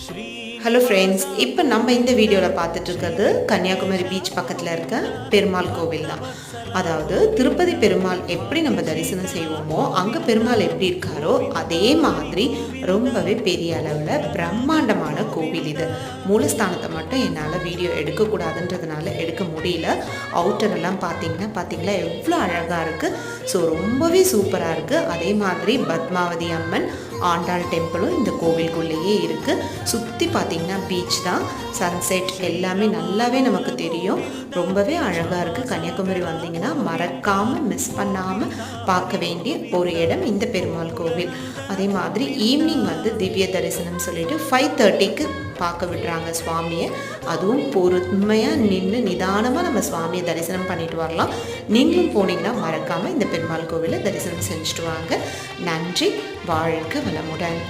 Hello friends, இப்போ நம்ம இந்த வீடியோவில் பார்த்துட்டு இருக்கிறது கன்னியாகுமரி பீச் பக்கத்தில் இருக்க பெருமாள் கோவில் தான். அதாவது திருப்பதி பெருமாள் எப்படி நம்ம தரிசனம் செய்வோமோ அங்கே பெருமாள் எப்படி இருக்காரோ அதே மாதிரி ரொம்பவே பெரிய அளவில் பிரம்மாண்டமான கோவில் இது. மூலஸ்தானத்தை மட்டும் என்னால் வீடியோ எடுக்கக்கூடாதுன்றதுனால எடுக்க முடியல. அவுட்டரெல்லாம் பார்த்தீங்களா எவ்வளோ அழகாக இருக்குது. ஸோ ரொம்பவே சூப்பராக இருக்குது. அதே மாதிரி பத்மாவதி அம்மன் ஆண்டாள் டெம்பிளும் இந்த கோவிலுக்குள்ளேயே இருக்குது. சுற்றி பார்த்திங்கன்னா பீச் தான், சன்செட் எல்லாமே நல்லாவே நமக்கு தெரியும். ரொம்பவே அழகாக இருக்குது. கன்னியாகுமரி வந்தீங்கன்னா மறக்காமல் மிஸ் பண்ணாமல் பார்க்க வேண்டிய ஒரு இடம் இந்த பெருமாள் கோவில். அதே மாதிரி ஈவினிங் திவ்ய தரிசனம் சொல்லிட்டு 5:30க்கு பார்க்க விடுறாங்க சுவாமியை. அதுவும் பொறுமையாக நின்று நிதானமாக நம்ம சுவாமியை தரிசனம் பண்ணிட்டு வரலாம். நீங்களும் போனீங்கன்னா மறக்காமல் இந்த பெருமாள் கோவிலை தரிசனம் செஞ்சுட்டு வாங்க. நன்றி. வாழ்க வளமுடன்.